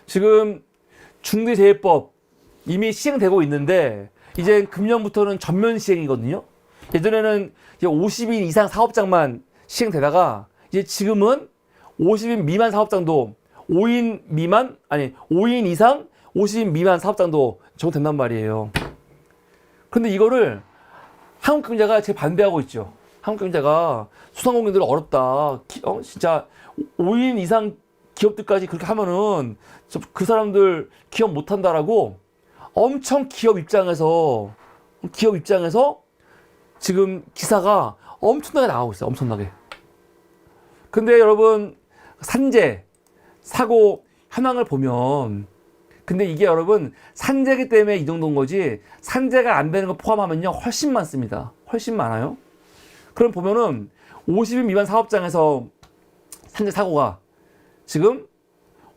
지금 중대재해법 이미 시행되고 있는데 이제 금년부터는 전면 시행이거든요. 예전에는 이제 50인 이상 사업장만 시행되다가 이제 지금은 50인 미만 사업장도 5인 이상 50인 미만 사업장도 적용된단 말이에요. 그런데 이거를 한국경제가 제일 반대하고 있죠. 한국경제가 소상공인들 어렵다. 진짜 5인 이상 기업들까지 그렇게 하면은 그 사람들 기업 못한다라고 엄청 기업 입장에서 지금 기사가 엄청나게 나가고 있어요. 엄청나게. 근데 여러분 산재 사고 현황을 보면 근데 이게 여러분 산재기 때문에 이 정도인 거지 산재가 안 되는 거 포함하면요 훨씬 많습니다. 훨씬 많아요. 그럼 보면은 50인 미만 사업장에서 산재 사고가 지금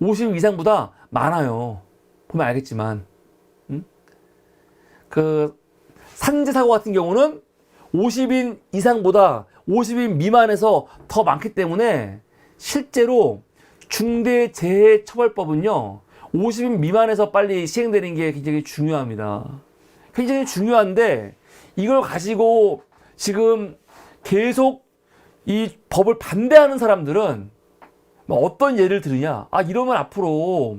50인 이상보다 많아요. 보면 알겠지만 그 산재 사고 같은 경우는 50인 이상보다 50인 미만에서 더 많기 때문에 실제로 중대재해처벌법은요 50인 미만에서 빨리 시행되는 게 굉장히 중요합니다. 굉장히 중요한데 이걸 가지고 지금 계속 이 법을 반대하는 사람들은 어떤 예를 들으냐? 이러면 앞으로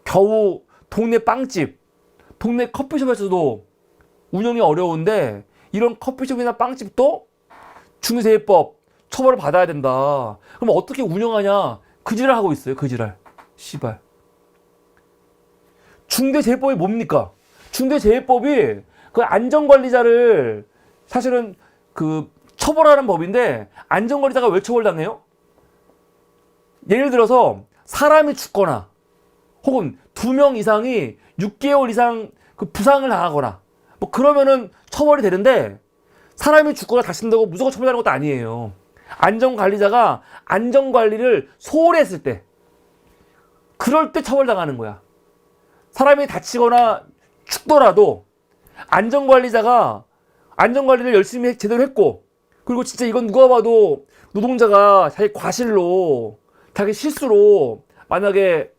겨우 동네 빵집, 동네 커피숍에서도 운영이 어려운데 이런 커피숍이나 빵집도 중대재해법 처벌을 받아야 된다. 그럼 어떻게 운영하냐? 그 지랄 하고 있어요. 그 지랄. 씨발. 중대재해법이 뭡니까? 중대재해법이 그 안전관리자를 사실은 그 처벌하는 법인데 안전관리자가 왜 처벌당해요? 예를 들어서 사람이 죽거나 혹은 2명 이상이 6개월 이상 그 부상을 당하거나 뭐 그러면은 처벌이 되는데 사람이 죽거나 다친다고 무조건 처벌하는 것도 아니에요. 안전관리자가 안전관리를 소홀히 했을 때 그럴 때 처벌당하는 거야. 사람이 다치거나 죽더라도 안전관리자가 안전관리를 열심히 제대로 했고 그리고 진짜 이건 누가 봐도 노동자가 자기 과실로 자기 실수로 만약에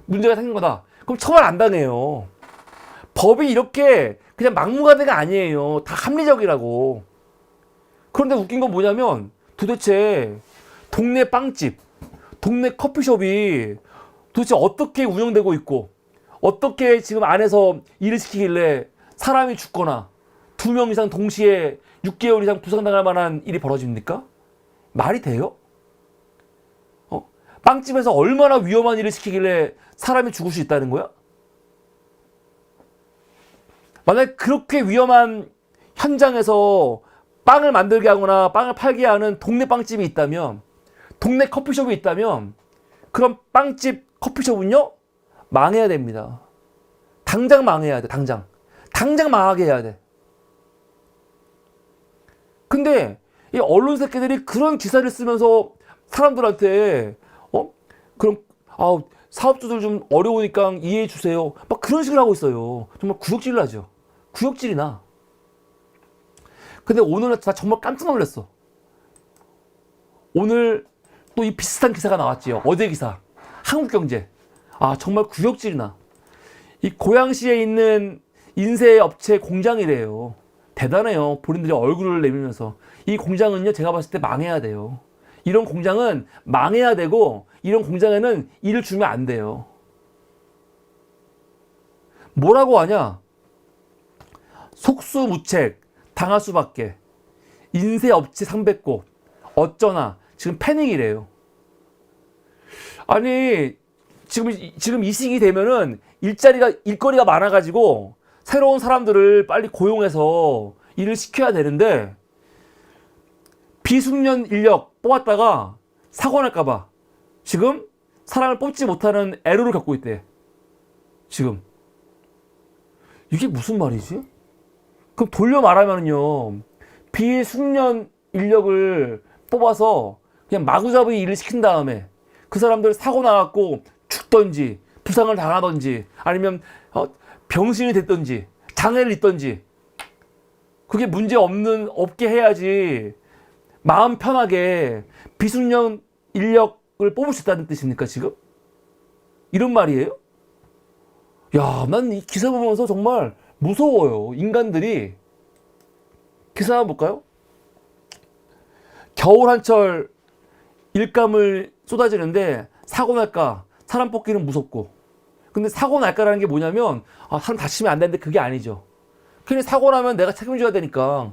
문제가 생긴 거다. 그럼 처벌 안 당해요. 법이 이렇게 그냥 막무가내가 아니에요. 다 합리적이라고. 그런데 웃긴 건 뭐냐면 도대체 동네 빵집, 동네 커피숍이 도대체 어떻게 운영되고 있고 어떻게 지금 안에서 일을 시키길래 사람이 죽거나 2명 이상 동시에 6개월 이상 부상당할 만한 일이 벌어집니까? 말이 돼요? 빵집에서 얼마나 위험한 일을 시키길래 사람이 죽을 수 있다는 거야? 만약 그렇게 위험한 현장에서 빵을 만들게 하거나 빵을 팔게 하는 동네 빵집이 있다면, 동네 커피숍이 있다면, 그럼 빵집, 커피숍은요? 망해야 됩니다. 당장 망해야 돼, 당장. 당장 망하게 해야 돼. 근데 이 언론 새끼들이 그런 기사를 쓰면서 사람들한테 그럼 사업주들 좀 어려우니까 이해해 주세요. 막 그런 식으로 하고 있어요. 정말 구역질 나죠. 구역질이 나. 근데 오늘 나 정말 깜짝 놀랐어. 오늘 또 이 비슷한 기사가 나왔지요. 어제 기사. 한국경제. 정말 구역질이 나. 이 고양시에 있는 인쇄 업체 공장이래요. 대단해요. 본인들이 얼굴을 내밀면서. 이 공장은요, 제가 봤을 때 망해야 돼요. 이런 공장은 망해야 되고, 이런 공장에는 일을 주면 안 돼요. 뭐라고 하냐? 속수무책, 당할 수밖에. 인쇄업체 300곳. 어쩌나. 지금 패닉이래요. 아니, 지금 이 시기 되면은 일거리가 많아가지고 새로운 사람들을 빨리 고용해서 일을 시켜야 되는데 비숙련 인력 뽑았다가 사고 날까봐 지금 사람을 뽑지 못하는 애로를 겪고 있대. 지금. 이게 무슨 말이지? 그럼 돌려 말하면요. 비숙련 인력을 뽑아서 그냥 마구잡이 일을 시킨 다음에 그 사람들 사고 나갖고 죽던지 부상을 당하던지 아니면 병신이 됐던지 장애를 입던지 그게 문제 없게 해야지 마음 편하게 비숙련 인력을 뽑을 수 있다는 뜻입니까 지금? 이런 말이에요? 야, 난 이 기사 보면서 정말 무서워요. 인간들이. 기사 한번 볼까요? 겨울 한철 일감을 쏟아지는데 사고 날까? 사람 뽑기는 무섭고. 근데 사고 날까라는 게 뭐냐면 사람 다치면 안 되는데 그게 아니죠. 괜히 사고 나면 내가 책임져야 되니까.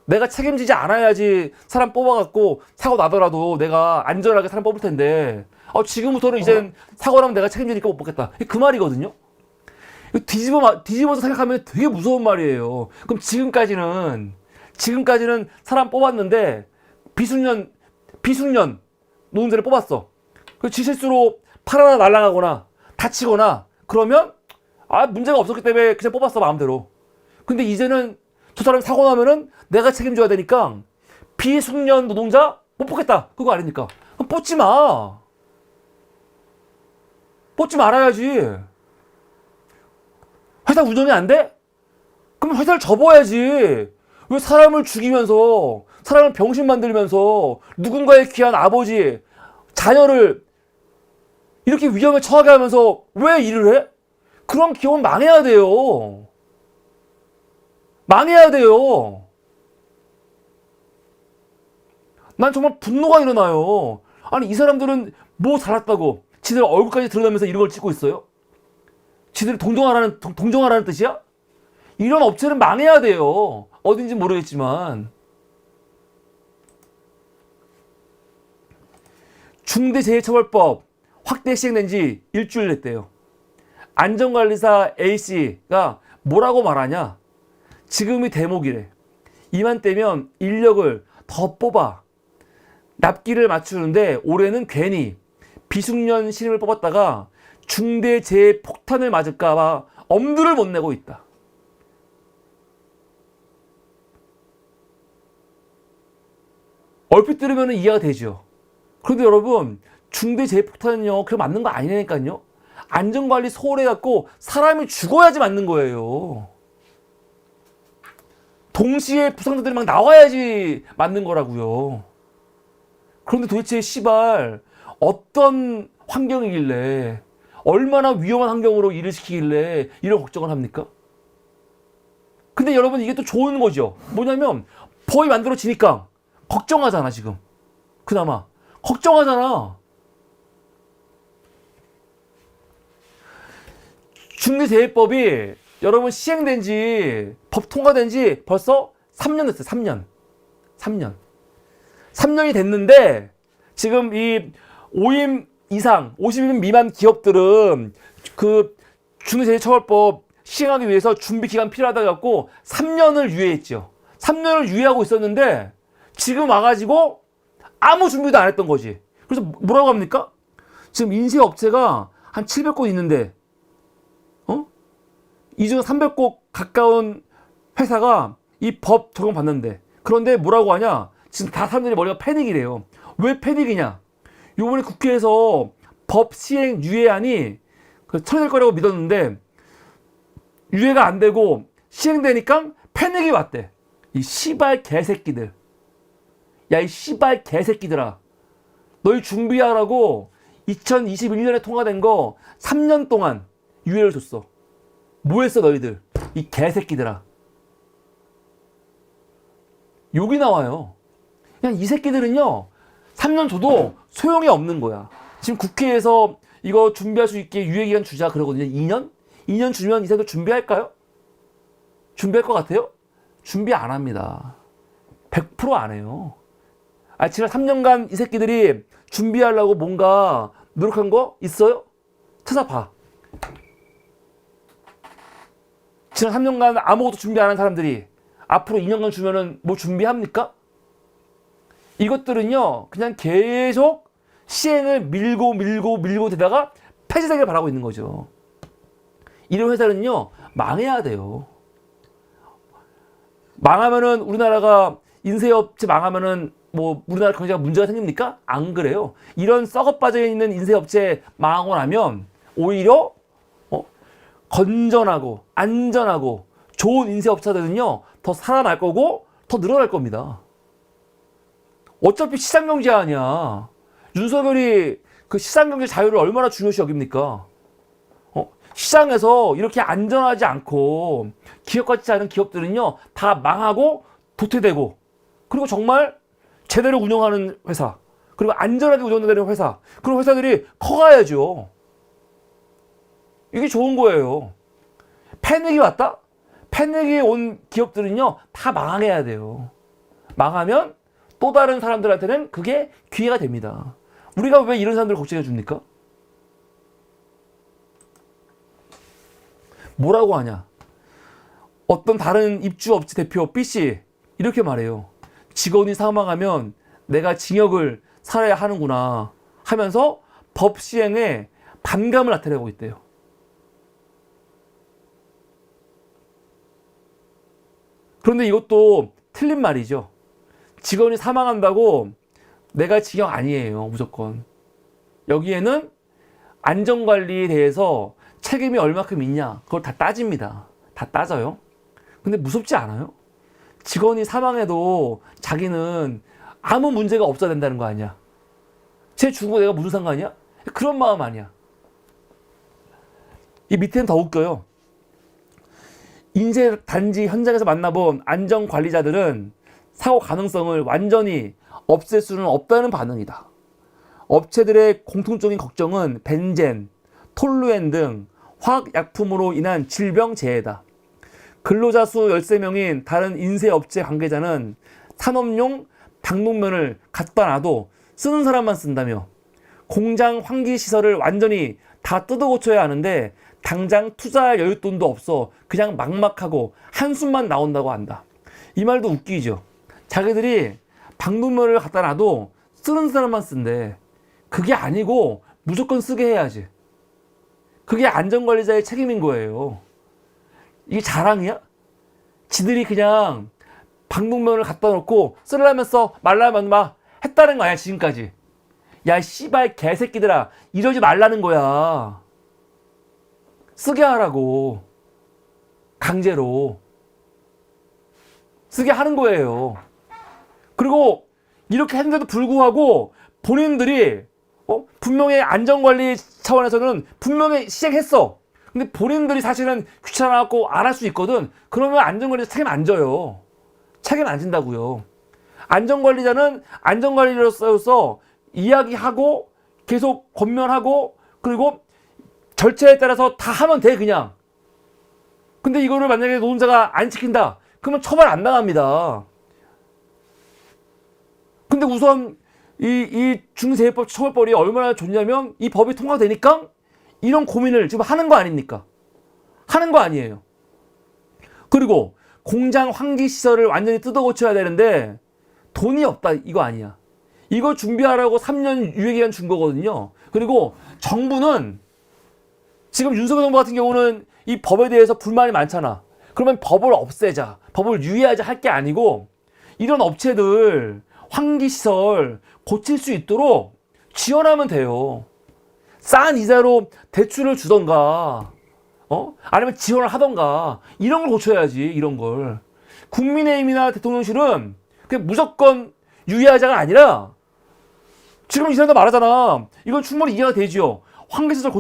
내가 책임지지 않아야지 사람 뽑아갖고 사고 나더라도 내가 안전하게 사람 뽑을 텐데 지금부터는 이젠 사고 나면 내가 책임지니까 못 뽑겠다. 그 말이거든요. 뒤집어서 생각하면 되게 무서운 말이에요. 그럼 지금까지는 사람 뽑았는데 비숙련 노동자를 뽑았어. 그 지실수로 팔 하나 날아가거나 다치거나 그러면 문제가 없었기 때문에 그냥 뽑았어 마음대로. 근데 이제는 저 사람 사고 나면은 내가 책임져야 되니까 비숙련 노동자 못 뽑겠다. 그거 아닙니까? 그럼 뽑지 마. 뽑지 말아야지. 회사 운영이 안 돼? 그럼 회사를 접어야지. 왜 사람을 죽이면서 사람을 병신 만들면서 누군가의 귀한 아버지, 자녀를 이렇게 위험에 처하게 하면서 왜 일을 해? 그런 기업은 망해야 돼요. 망해야 돼요. 난 정말 분노가 일어나요. 아니 이 사람들은 뭐 잘났다고 지들 얼굴까지 드러나면서 이런 걸 찍고 있어요? 지들이 동정하라는 뜻이야? 이런 업체는 망해야 돼요. 어딘지 모르겠지만. 중대재해처벌법 확대 시행된 지 일주일 됐대요. 안전관리사 A씨가 뭐라고 말하냐? 지금이 대목이래. 이맘때면 인력을 더 뽑아 납기를 맞추는데 올해는 괜히 비숙련 신임을 뽑았다가 중대재해폭탄을 맞을까봐 엄두를 못 내고 있다. 얼핏 들으면 이해가 되죠. 그런데 여러분 중대재해폭탄은요 그게 맞는 거 아니라니까요. 안전관리 소홀해갖고 사람이 죽어야지 맞는 거예요. 동시에 부상자들이 막 나와야지 맞는 거라고요. 그런데 도대체 씨발 어떤 환경이길래 얼마나 위험한 환경으로 일을 시키길래 이런 걱정을 합니까? 근데 여러분 이게 또 좋은 거죠. 뭐냐면 법이 만들어지니까 걱정하잖아 지금. 그나마 걱정하잖아. 중대재해법이 여러분 시행된 지 법 통과된 지 벌써 3년 됐어요. 3년이 됐는데 지금 이 5인 이상 50인 미만 기업들은 그 중대재해처벌법 시행하기 위해서 준비 기간 필요하다고 해갖고 3년을 유예했죠. 3년을 유예하고 있었는데 지금 와가지고 아무 준비도 안 했던 거지. 그래서 뭐라고 합니까? 지금 인쇄업체가 한 700곳 있는데 이 중 300곳 가까운 회사가 이 법 적용 받는데 그런데 뭐라고 하냐? 지금 다 사람들이 머리가 패닉이래요. 왜 패닉이냐? 요번에 국회에서 법 시행 유예안이 처리될 거라고 믿었는데 유예가 안 되고 시행되니까 패닉이 왔대. 이 씨발 개새끼들. 야, 이 씨발 개새끼들아. 너희 준비하라고 2021년에 통과된 거 3년 동안 유예를 줬어. 뭐 했어 너희들? 이 개새끼들아. 욕이 나와요. 그냥 이 새끼들은요 3년 줘도 소용이 없는 거야. 지금 국회에서 이거 준비할 수 있게 유예기간 주자 그러거든요. 2년? 2년 주면 이 새끼들 준비할까요? 준비할 것 같아요? 준비 안 합니다. 100% 안 해요. 지난 3년간 이 새끼들이 준비하려고 뭔가 노력한 거 있어요? 찾아봐. 지난 3년간 아무것도 준비 안 한 사람들이 앞으로 2년간 주면은 뭐 준비합니까? 이것들은요 그냥 계속 시행을 밀고 되다가 폐지되길 바라고 있는 거죠. 이런 회사는요 망해야 돼요. 망하면은 우리나라가 인쇄업체 망하면은 뭐 우리나라 경제가 문제가 생깁니까? 안 그래요. 이런 썩어 빠져 있는 인쇄업체 망하고 나면 오히려 건전하고 안전하고 좋은 인쇄업체들은요 더 살아날 거고 더 늘어날 겁니다. 어차피 시장경제 아니야. 윤석열이 그 시장경제 자유를 얼마나 중요시 여깁니까? 시장에서 이렇게 안전하지 않고 기업 같지 않은 기업들은요, 다 망하고 도태되고, 그리고 정말 제대로 운영하는 회사, 그리고 안전하게 운영되는 회사, 그런 회사들이 커가야죠. 이게 좋은 거예요. 패닉이 왔다? 패닉이 온 기업들은요, 다 망해야 돼요. 망하면 또 다른 사람들한테는 그게 기회가 됩니다. 우리가 왜 이런 사람들을 걱정해 줍니까? 뭐라고 하냐? 어떤 다른 입주업체 대표 B씨 이렇게 말해요. 직원이 사망하면 내가 징역을 살아야 하는구나 하면서 법 시행에 반감을 나타내고 있대요. 그런데 이것도 틀린 말이죠. 직원이 사망한다고 내가 징역 아니에요, 무조건. 여기에는 안전관리에 대해서 책임이 얼마큼 있냐, 그걸 다 따집니다. 다 따져요. 근데 무섭지 않아요? 직원이 사망해도 자기는 아무 문제가 없어야 된다는 거 아니야. 쟤 죽고 내가 무슨 상관이야? 그런 마음 아니야. 이 밑에는 더 웃겨요. 인쇄 단지 현장에서 만나본 안전관리자들은 사고 가능성을 완전히 없앨 수는 없다는 반응이다. 업체들의 공통적인 걱정은 벤젠, 톨루엔 등 화학약품으로 인한 질병 재해다. 근로자 수 13명인 다른 인쇄업체 관계자는 산업용 방독면을 갖다 놔도 쓰는 사람만 쓴다며 공장 환기시설을 완전히 다 뜯어 고쳐야 하는데 당장 투자할 여윳돈도 없어 그냥 막막하고 한숨만 나온다고 한다. 이 말도 웃기죠. 자기들이 방독면을 갖다 놔도 쓰는 사람만 쓴대. 그게 아니고 무조건 쓰게 해야지. 그게 안전관리자의 책임인 거예요. 이게 자랑이야? 지들이 그냥 방독면을 갖다 놓고 쓰려면 써, 말라면 막 했다는 거 아니야, 지금까지. 야, 씨발 개새끼들아, 이러지 말라는 거야. 쓰게 하라고. 강제로. 쓰게 하는 거예요. 그리고 이렇게 했는데도 불구하고 본인들이 분명히 안전관리 차원에서는 분명히 시행했어. 근데 본인들이 사실은 귀찮아갖고 안 할 수 있거든. 그러면 안전관리자 책임 안 져요. 책임 안 진다고요. 안전관리자는 안전관리로서 이야기하고 계속 권면하고 그리고 절차에 따라서 다 하면 돼, 그냥. 근데 이거를 만약에 노동자가 안 지킨다, 그러면 처벌 안 당합니다. 근데 우선 이 중대재해법 처벌법이 얼마나 좋냐면 이 법이 통과되니까 이런 고민을 지금 하는 거 아닙니까? 하는 거 아니에요. 그리고 공장 환기시설을 완전히 뜯어 고쳐야 되는데 돈이 없다, 이거 아니야. 이거 준비하라고 3년 유예기간 준 거거든요. 그리고 정부는 지금 윤석열 정부 같은 경우는 이 법에 대해서 불만이 많잖아. 그러면 법을 없애자, 법을 유예하자 할 게 아니고 이런 업체들 환기시설 고칠 수 있도록 지원하면 돼요. 싼 이자로 대출을 주던가, 아니면 지원을 하던가, 이런 걸 고쳐야지, 이런 걸. 국민의힘이나 대통령실은 그냥 무조건 유예하자가 아니라, 지금 이 사람도 말하잖아. 이건 충분히 이해가 되지요. 환기시설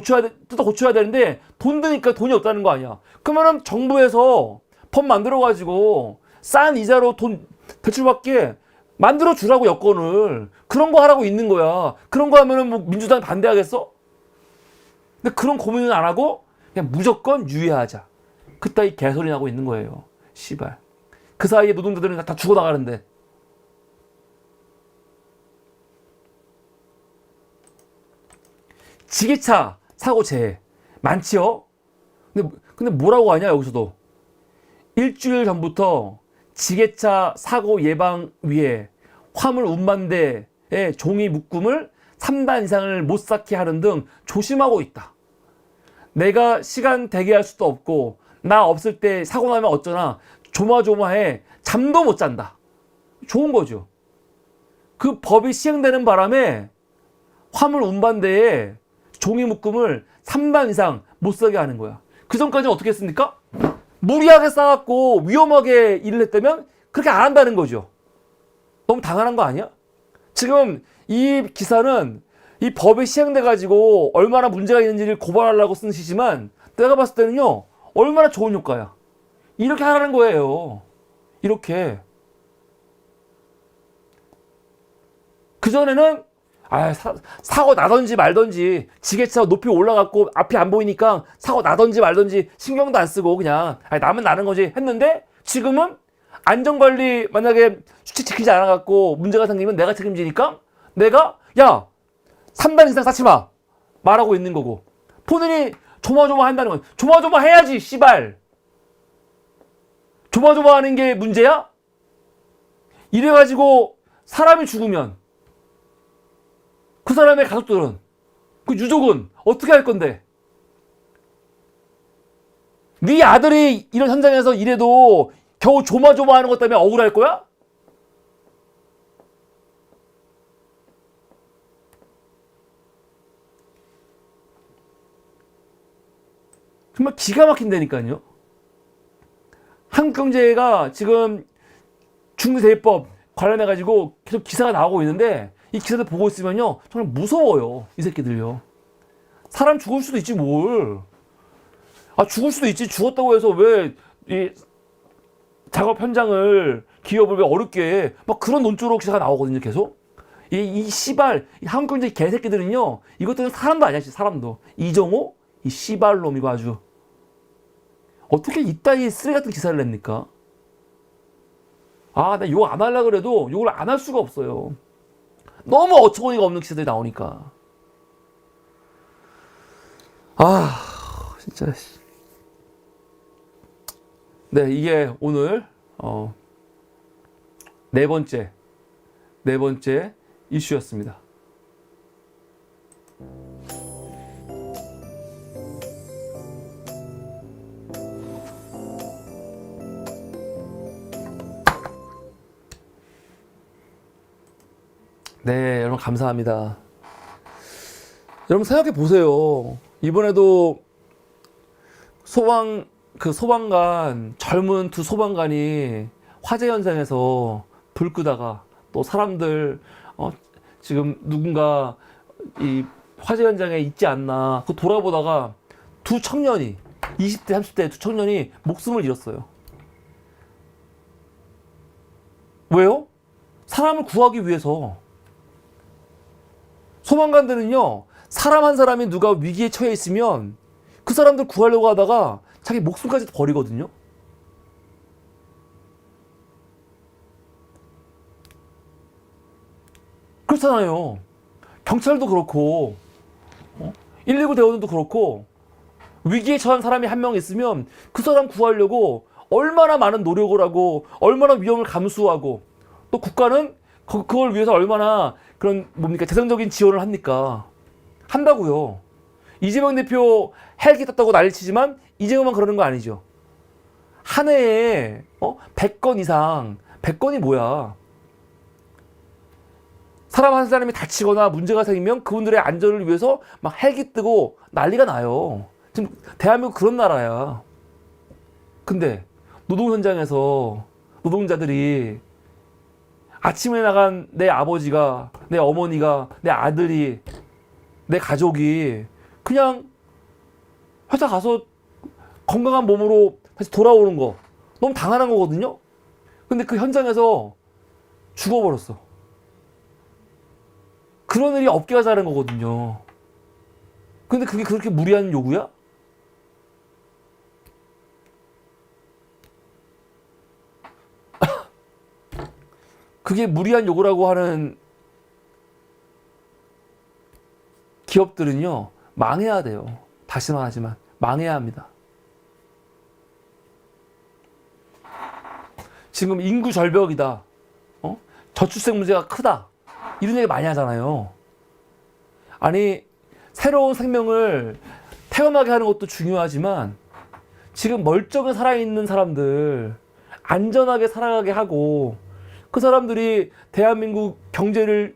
뜯어 고쳐야 되는데, 돈 드니까 돈이 없다는 거 아니야. 그러면은 정부에서 법 만들어가지고, 싼 이자로 돈 대출받게 만들어 주라고, 여건을. 그런 거 하라고 있는 거야. 그런 거 하면은 뭐 민주당이 반대하겠어? 근데 그런 고민은 안 하고 그냥 무조건 유예하자. 그따위 개소리 나고 있는 거예요. 씨발. 그 사이에 노동자들은 다 죽어나가는데. 지게차 사고 재해 많지요? 근데 뭐라고 하냐, 여기서도. 일주일 전부터 지게차 사고 예방 위해 화물 운반대에 종이 묶음을 3단 이상을 못 쌓게 하는 등 조심하고 있다. 내가 시간 대기할 수도 없고 나 없을 때 사고 나면 어쩌나 조마조마해 잠도 못 잔다. 좋은 거죠. 그 법이 시행되는 바람에 화물 운반대에 종이 묶음을 3단 이상 못 쓰게 하는 거야. 그 전까지는 어떻게 했습니까? 무리하게 쌓았고 위험하게 일을 했다면 그렇게 안 한다는 거죠. 너무 당연한 거 아니야? 지금 이 기사는 이 법이 시행돼 가지고 얼마나 문제가 있는지를 고발하려고 쓰는 시지만 내가 봤을 때는요 얼마나 좋은 효과야. 이렇게 하라는 거예요. 이렇게. 그전에는 사고 나던지 말던지, 지게차 높이 올라갔고 앞이 안 보이니까 사고 나던지 말던지 신경도 안 쓰고 그냥 나면 나는 거지 했는데, 지금은 안전관리 만약에 수칙 지키지 않아갖고 문제가 생기면 내가 책임지니까 내가 3단 이상 쌓지 마 말하고 있는 거고, 본인이 조마조마 한다는 건 조마조마 해야지 씨발. 조마조마 하는 게 문제야? 이래가지고 사람이 죽으면 그 사람의 가족들은, 그 유족은 어떻게 할 건데? 네 아들이 이런 현장에서 일해도 겨우 조마조마하는 것 때문에 억울할 거야? 정말 기가 막힌다니까요. 한국경제가 지금 중대재해법 관련해가지고 계속 기사가 나오고 있는데, 이 기사들 보고 있으면요 정말 무서워요. 이 새끼들요. 사람 죽을 수도 있지 뭘. 죽을 수도 있지. 죽었다고 해서 왜 이 작업 현장을 기업을 왜 어렵게 해. 막 그런 논조로 기사가 나오거든요 계속. 이 씨발 이 한국경제 개새끼들은요, 이것들은 사람도 아니야. 사람도. 이정호 이 씨발 놈이고 아주 어떻게 이따위 쓰레기 같은 기사를 냅니까? 나 욕 안 하려고 그래도 욕을 안 할 수가 없어요. 너무 어처구니가 없는 기사들이 나오니까. 진짜. 네, 이게 오늘 네 번째 이슈였습니다. 네, 여러분 감사합니다. 여러분 생각해 보세요. 이번에도 소방관, 젊은 두 소방관이 화재 현장에서 불 끄다가 또 사람들 지금 누군가 이 화재 현장에 있지 않나 그 돌아보다가 두 청년이 20대 30대 두 청년이 목숨을 잃었어요. 왜요? 사람을 구하기 위해서. 소방관들은요, 사람 한 사람이 누가 위기에 처해 있으면 그 사람들 구하려고 하다가 자기 목숨까지 버리거든요. 그렇잖아요. 경찰도 그렇고 119 대원도 그렇고, 위기에 처한 사람이 한 명 있으면 그 사람 구하려고 얼마나 많은 노력을 하고 얼마나 위험을 감수하고, 또 국가는 그걸 위해서 얼마나 그런 재정적인 지원을 합니까? 한다고요. 이재명 대표 헬기 탔다고 난리치지만 이재명만 그러는 거 아니죠. 한 해에 100건 이상, 100건이 뭐야. 사람 한 사람이 다치거나 문제가 생기면 그분들의 안전을 위해서 막 헬기 뜨고 난리가 나요. 지금 대한민국 그런 나라야. 근데 노동 현장에서 노동자들이 아침에 나간 내 아버지가, 내 어머니가, 내 아들이, 내 가족이 그냥 회사 가서 건강한 몸으로 다시 돌아오는 거 너무 당연한 거거든요. 근데 그 현장에서 죽어버렸어. 그런 일이 없게 하자는 거거든요. 근데 그게 그렇게 무리한 요구야? 그게 무리한 요구라고 하는 기업들은요, 망해야 돼요. 다시 말하지만 망해야 합니다. 지금 인구 절벽이다, 저출생 문제가 크다, 이런 얘기 많이 하잖아요. 아니, 새로운 생명을 태어나게 하는 것도 중요하지만 지금 멀쩡히 살아있는 사람들 안전하게 살아가게 하고, 그 사람들이 대한민국 경제를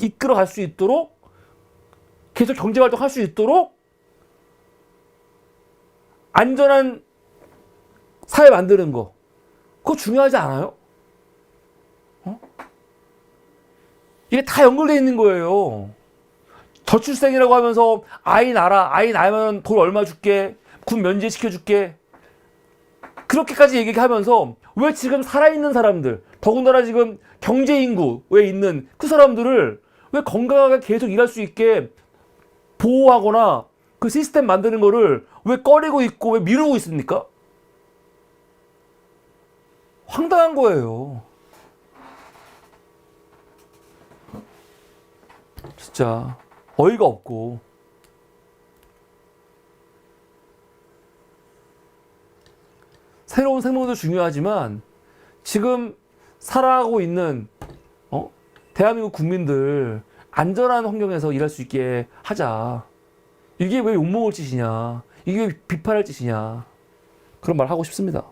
이끌어갈 수 있도록, 계속 경제활동할 수 있도록 안전한 사회 만드는 거, 그거 중요하지 않아요? 이게 다 연결되어 있는 거예요. 저출생이라고 하면서 아이 낳아라. 아이 낳으면 돈 얼마 줄게. 군 면제시켜줄게. 그렇게까지 얘기하면서 왜 지금 살아있는 사람들, 더군다나 지금 경제인구에 있는 그 사람들을 왜 건강하게 계속 일할 수 있게 보호하거나 그 시스템 만드는 거를 왜 꺼리고 있고 왜 미루고 있습니까? 황당한 거예요. 진짜 어이가 없고. 새로운 생명도 중요하지만 지금 살아가고 있는 대한민국 국민들 안전한 환경에서 일할 수 있게 하자. 이게 왜 욕먹을 짓이냐. 이게 왜 비판할 짓이냐. 그런 말 하고 싶습니다.